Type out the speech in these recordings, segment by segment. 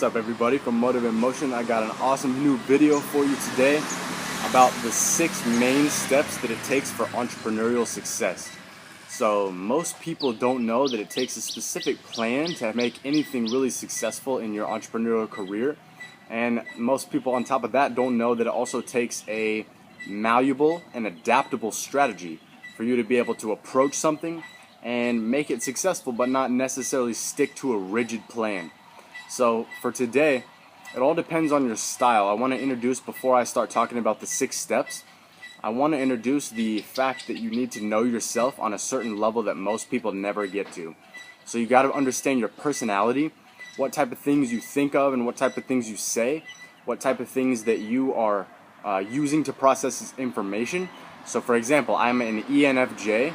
What's up, everybody? From Motive in Motion, I got an awesome new video for you today about the 6 main steps that it takes for entrepreneurial success. So most people don't know that it takes a specific plan to make anything really successful in your entrepreneurial career, and most people on top of that don't know that it also takes a malleable and adaptable strategy for you to be able to approach something and make it successful, but not necessarily stick to a rigid plan. So for today, it all depends on your style. I want to introduce, before I start talking about the 6 steps, I want to introduce the fact that you need to know yourself on a certain level that most people never get to. So you got to understand your personality, what type of things you think of and what type of things you say, what type of things that you are using to process this information. So for example, I'm an ENFJ,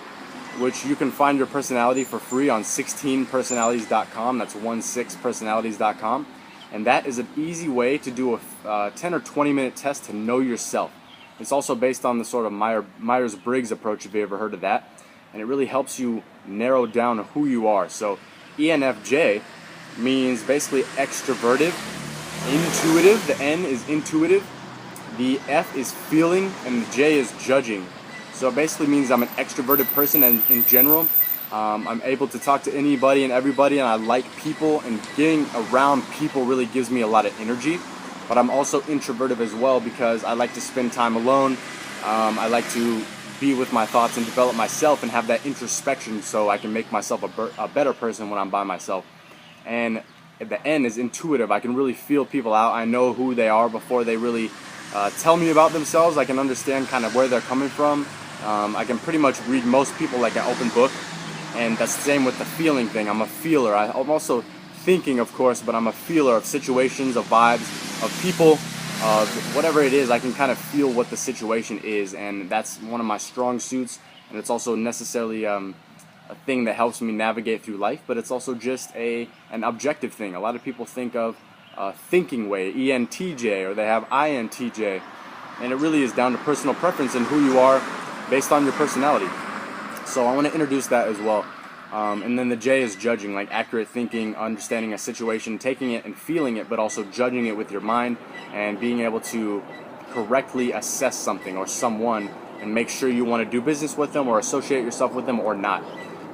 which you can find your personality for free on 16personalities.com. That's 16personalities.com. And that is an easy way to do a 10 or 20 minute test to know yourself. It's also based on the sort of Myers-Briggs approach, if you ever heard of that. And it really helps you narrow down who you are. So ENFJ means basically extroverted, intuitive. The N is intuitive, the F is feeling, and the J is judging. So it basically means I'm an extroverted person, and in general, I'm able to talk to anybody and everybody, and I like people, and getting around people really gives me a lot of energy. But I'm also introverted as well because I like to spend time alone. I like to be with my thoughts and develop myself and have that introspection so I can make myself a better person when I'm by myself. And the N is intuitive. I can really feel people out. I know who they are before they really tell me about themselves. I can understand kind of where they're coming from. I can pretty much read most people like an open book, and that's the same with the feeling thing. I'm a feeler. I'm also thinking, of course, but I'm a feeler of situations, of vibes, of people, of whatever it is. I can kind of feel what the situation is, and that's one of my strong suits, and it's also necessarily a thing that helps me navigate through life, but it's also just an objective thing. A lot of people think of thinking way, ENTJ, or they have INTJ, and it really is down to personal preference and who you are based on your personality. So I want to introduce that as well. And then the J is judging, like accurate thinking, understanding a situation, taking it and feeling it, but also judging it with your mind and being able to correctly assess something or someone and make sure you want to do business with them or associate yourself with them or not.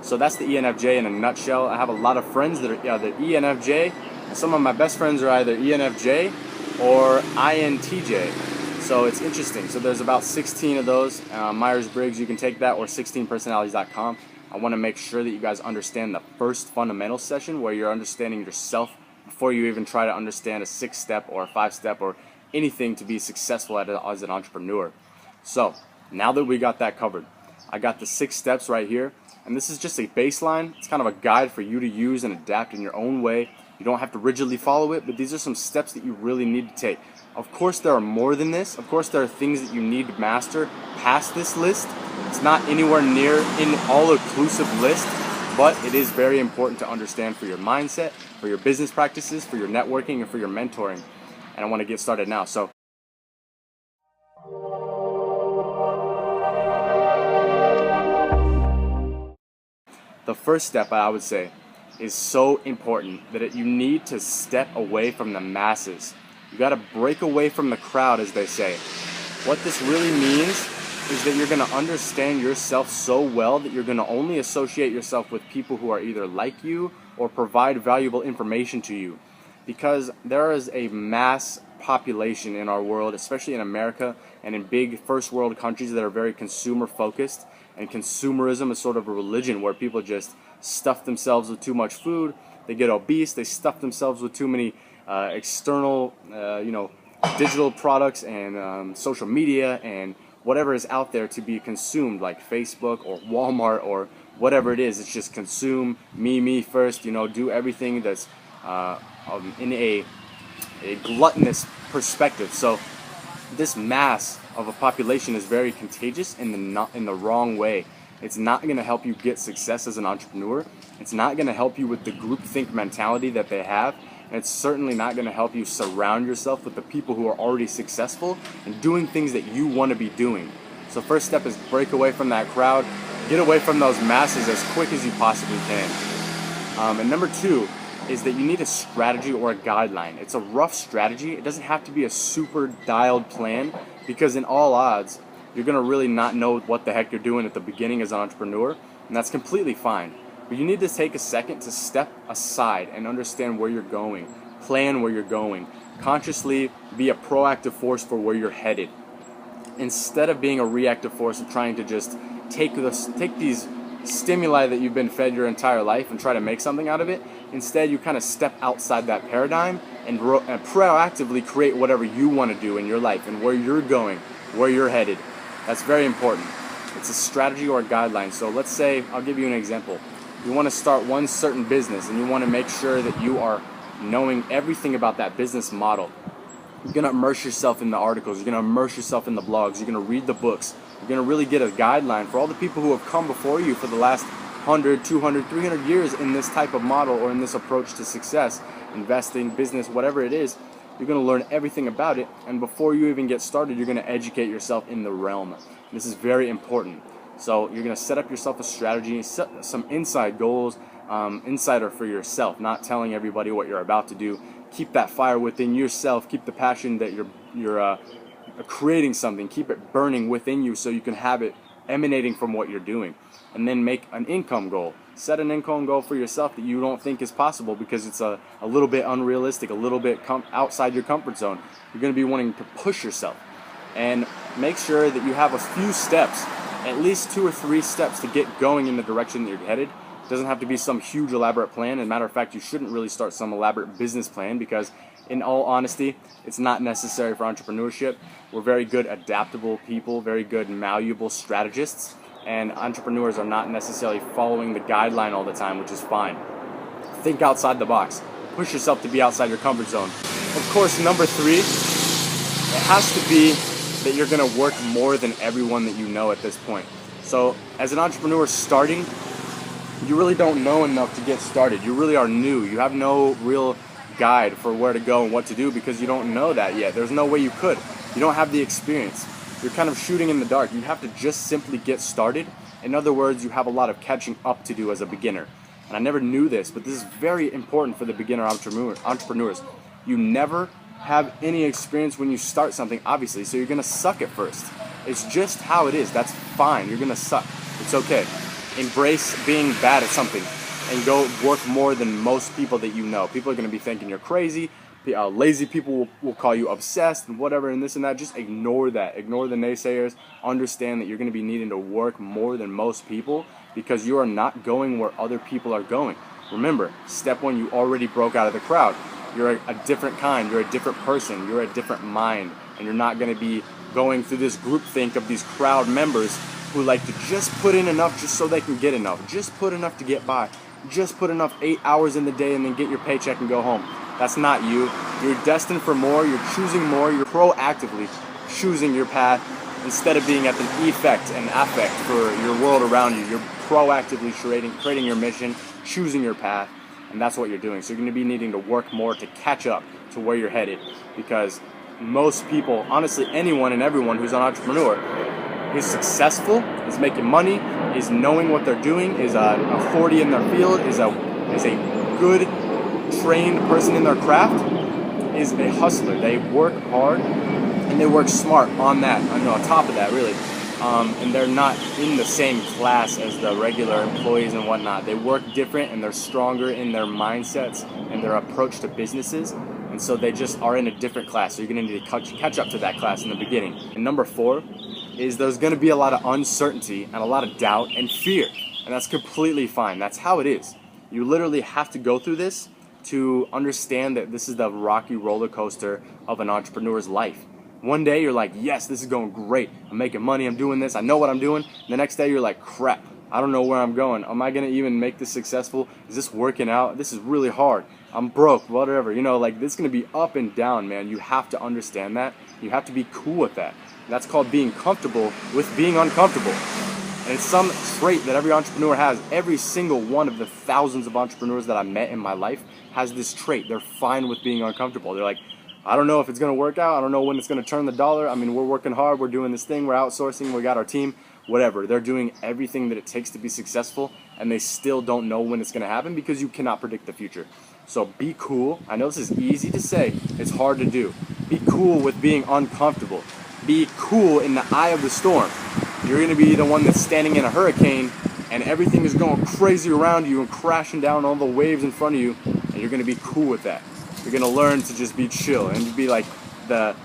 So that's the ENFJ in a nutshell. I have a lot of friends that are either ENFJ, and some of my best friends are either ENFJ or INTJ. So it's interesting. So there's about 16 of those. Myers-Briggs, you can take that, or 16personalities.com. I want to make sure that you guys understand the first fundamental session where you're understanding yourself before you even try to understand a 6-step or a 5-step or anything to be successful as an entrepreneur. So now that we got that covered, I got the 6 steps right here. And this is just a baseline. It's kind of a guide for you to use and adapt in your own way. You don't have to rigidly follow it, but these are some steps that you really need to take. Of course, there are more than this. Of course, there are things that you need to master past this list. It's not anywhere near an all-inclusive list, but it is very important to understand for your mindset, for your business practices, for your networking, and for your mentoring. And I want to get started now. So the first step, I would say, is so important that you need to step away from the masses. You got to break away from the crowd, as they say. What this really means is that you're going to understand yourself so well that you're going to only associate yourself with people who are either like you or provide valuable information to you. Because there is a mass population in our world, especially in America and in big first world countries that are very consumer focused. And consumerism is sort of a religion where people just stuff themselves with too much food, they get obese, they stuff themselves with too many external, digital products and social media and whatever is out there to be consumed, like Facebook or Walmart or whatever it is. It's just consume, me first, do everything that's in a gluttonous perspective. So this mass of a population is very contagious in the wrong way. It's not going to help you get success as an entrepreneur. It's not going to help you with the groupthink mentality that they have. And it's certainly not going to help you surround yourself with the people who are already successful and doing things that you want to be doing. So first step is break away from that crowd. Get away from those masses as quick as you possibly can. And number 2, is that you need a strategy or a guideline. It's a rough strategy. It doesn't have to be a super dialed plan, because in all odds, you're going to really not know what the heck you're doing at the beginning as an entrepreneur, and that's completely fine. But you need to take a second to step aside and understand where you're going, plan where you're going, consciously be a proactive force for where you're headed, instead of being a reactive force and trying to just take these stimuli that you've been fed your entire life and try to make something out of it. Instead, you kind of step outside that paradigm and proactively create whatever you want to do in your life and where you're going, where you're headed. That's very important. It's a strategy or a guideline. So let's say, I'll give you an example. You want to start one certain business and you want to make sure that you are knowing everything about that business model. You're going to immerse yourself in the articles. You're going to immerse yourself in the blogs. You're going to read the books. You're going to really get a guideline for all the people who have come before you for the last 100, 200, 300 years in this type of model or in this approach to success, investing, business, whatever it is. You're going to learn everything about it, and before you even get started, you're going to educate yourself in the realm. This is very important. So you're going to set up yourself a strategy, set some inside goals, insider for yourself, not telling everybody what you're about to do. Keep that fire within yourself. Keep the passion that you're creating something. Keep it burning within you so you can have it emanating from what you're doing. And then make an income goal. Set an income goal for yourself that you don't think is possible because it's a little bit unrealistic, a little bit outside your comfort zone. You're going to be wanting to push yourself. And make sure that you have a few steps, at least 2 or 3 steps to get going in the direction that you're headed. It doesn't have to be some huge elaborate plan. As a matter of fact, you shouldn't really start some elaborate business plan because, in all honesty, it's not necessary for entrepreneurship. We're very good, adaptable people, very good, malleable strategists, and entrepreneurs are not necessarily following the guideline all the time, which is fine. Think outside the box. Push yourself to be outside your comfort zone. Of course, number 3, it has to be that you're going to work more than everyone that you know at this point. So, as an entrepreneur starting, you really don't know enough to get started. You really are new. You have no real guide for where to go and what to do because you don't know that yet. There's no way you could. You don't have the experience. You're kind of shooting in the dark. You have to just simply get started. In other words, you have a lot of catching up to do as a beginner. And I never knew this, but this is very important for the beginner entrepreneurs. You never have any experience when you start something, obviously, so you're going to suck at first. It's just how it is. That's fine. You're going to suck. It's okay. Embrace being bad at something and go work more than most people that you know. People are going to be thinking you're crazy. Lazy people will call you obsessed and whatever and this and that. Just ignore that. Ignore the naysayers. Understand that you're going to be needing to work more than most people because you are not going where other people are going. Remember, step 1, you already broke out of the crowd. You're a different kind. You're a different person. You're a different mind. And you're not going to be going through this groupthink of these crowd members who like to just put in enough just so they can get enough. Just put enough to get by. Just put enough 8 hours in the day and then get your paycheck and go home. That's not you. You're destined for more. You're choosing more. You're proactively choosing your path instead of being at the effect and affect for your world around you. You're proactively creating your mission, choosing your path, and that's what you're doing. So you're going to be needing to work more to catch up to where you're headed because most people, honestly anyone and everyone who's an entrepreneur, is successful, is making money, is knowing what they're doing, is a authority in their field, is a good trained person in their craft, is a hustler. They work hard and they work smart on that, on top of that really. And they're not in the same class as the regular employees and whatnot. They work different and they're stronger in their mindsets and their approach to businesses. And so they just are in a different class. So you're going to need to catch up to that class in the beginning. And number 4 is there's going to be a lot of uncertainty and a lot of doubt and fear. And that's completely fine. That's how it is. You literally have to go through this to understand that this is the rocky roller coaster of an entrepreneur's life. One day you're like, yes, this is going great. I'm making money. I'm doing this. I know what I'm doing. The next day you're like, crap. I don't know where I'm going. Am I going to even make this successful? Is this working out? This is really hard. I'm broke, whatever. Like this is going to be up and down, man. You have to understand that. You have to be cool with that. That's called being comfortable with being uncomfortable. And it's some trait that every entrepreneur has. Every single one of the thousands of entrepreneurs that I met in my life has this trait. They're fine with being uncomfortable. They're like, I don't know if it's going to work out. I don't know when it's going to turn the dollar. I mean, we're working hard. We're doing this thing. We're outsourcing. We got our team. Whatever. They're doing everything that it takes to be successful, and they still don't know when it's going to happen because you cannot predict the future. So be cool. I know this is easy to say, it's hard to do. Be cool with being uncomfortable. Be cool in the eye of the storm. You're going to be the one that's standing in a hurricane and everything is going crazy around you and crashing down all the waves in front of you, and you're going to be cool with that. You're going to learn to just be chill and to be like the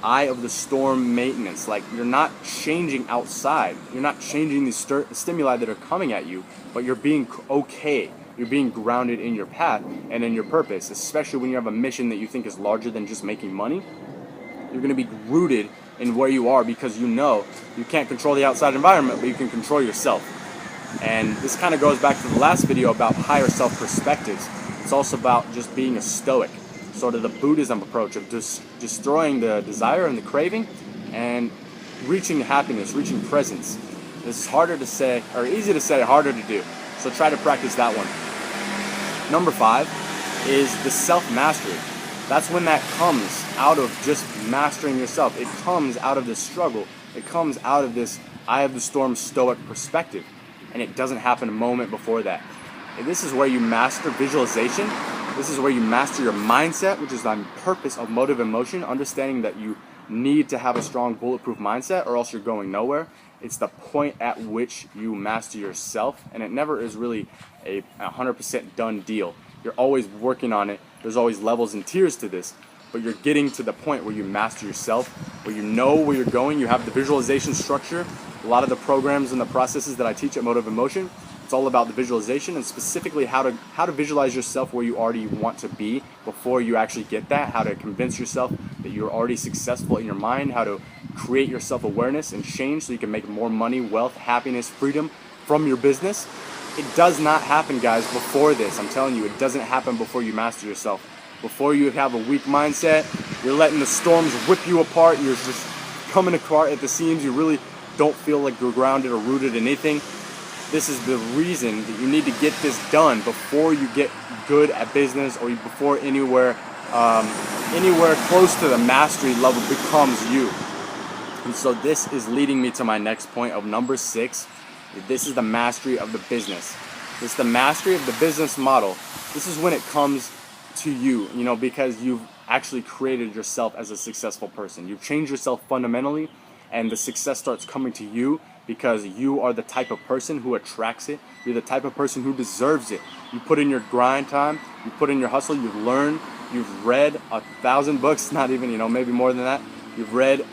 eye of the storm maintenance. Like, you're not changing outside. You're not changing the stimuli that are coming at you, but you're being okay. You're being grounded in your path and in your purpose, especially when you have a mission that you think is larger than just making money. You're going to be rooted in where you are because you know you can't control the outside environment, but you can control yourself. And this kind of goes back to the last video about higher self perspectives. It's also about just being a stoic, sort of the Buddhism approach of just destroying the desire and the craving and reaching happiness, reaching presence. This is harder to say, or easy to say, harder to do. So try to practice that one. Number 5 is the self-mastery. That's when that comes out of just mastering yourself. It comes out of this struggle. It comes out of this eye of the storm stoic perspective. And it doesn't happen a moment before that. And this is where you master visualization. This is where you master your mindset, which is the purpose of motive and motion, understanding that you need to have a strong bulletproof mindset or else you're going nowhere. It's the point at which you master yourself, and it never is really a 100% done deal. You're always working on it. There's always levels and tiers to this, but you're getting to the point where you master yourself, where you know where you're going. You have the visualization structure. A lot of the programs and the processes that I teach at Motive and Motion, it's all about the visualization and specifically how to visualize yourself where you already want to be before you actually get that, how to convince yourself that you're already successful in your mind, how to create your self-awareness and change so you can make more money, wealth, happiness, freedom from your business. It does not happen, guys, before this. I'm telling you, it doesn't happen before you master yourself. Before you have a weak mindset, you're letting the storms rip you apart, you're just coming apart at the seams, you really don't feel like you're grounded or rooted in anything. This is the reason that you need to get this done before you get good at business or before anywhere close to the mastery level becomes you. And so this is leading me to my next point of number 6. This is the mastery of the business. This is the mastery of the business model. This is when it comes to you, because you've actually created yourself as a successful person. You've changed yourself fundamentally, and the success starts coming to you because you are the type of person who attracts it. You're the type of person who deserves it. You put in your grind time, you put in your hustle, you've learned, you've read 1,000 books, not even, maybe more than that. You've read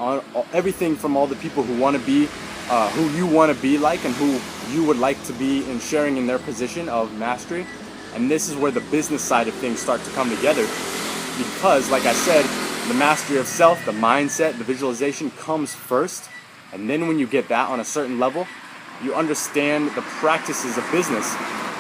everything from all the people who want to be, who you want to be like and who you would like to be in sharing in their position of mastery. And this is where the business side of things start to come together because, like I said, the mastery of self, the mindset, the visualization comes first. And then when you get that on a certain level, you understand the practices of business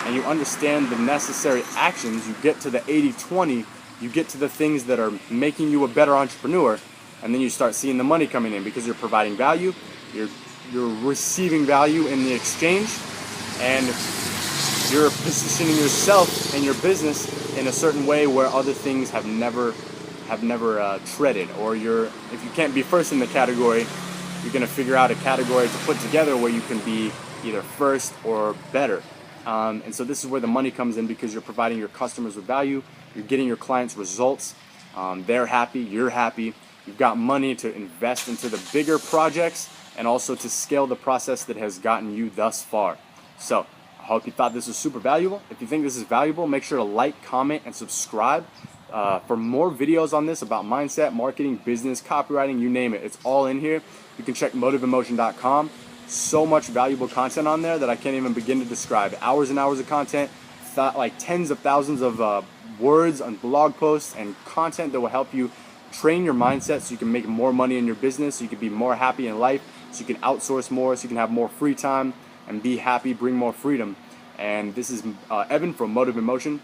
and you understand the necessary actions. You get to the 80-20, you get to the things that are making you a better entrepreneur, and then you start seeing the money coming in because you're providing value, you're receiving value in the exchange, and you're positioning yourself and your business in a certain way where other things have never treaded. Or if you can't be first in the category, you're going to figure out a category to put together where you can be either first or better. And so this is where the money comes in because you're providing your customers with value, you're getting your clients results, they're happy, you're happy, you've got money to invest into the bigger projects and also to scale the process that has gotten you thus far. So I hope you thought this was super valuable. If you think this is valuable, make sure to like, comment, and subscribe. For more videos on this about mindset, marketing, business, copywriting, you name it, it's all in here. You can check motiveandmotion.com. So much valuable content on there that I can't even begin to describe. Hours and hours of content, like tens of thousands of words on blog posts and content that will help you train your mindset so you can make more money in your business, so you can be more happy in life, so you can outsource more, so you can have more free time and be happy, bring more freedom. And this is Evan from Motive and Motion.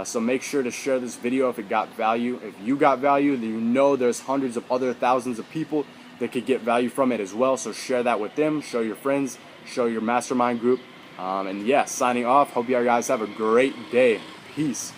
So make sure to share this video if it got value. If you got value, then there's hundreds of other thousands of people that could get value from it as well. So share that with them, show your friends, show your mastermind group. And yeah, signing off. Hope you guys have a great day. Peace.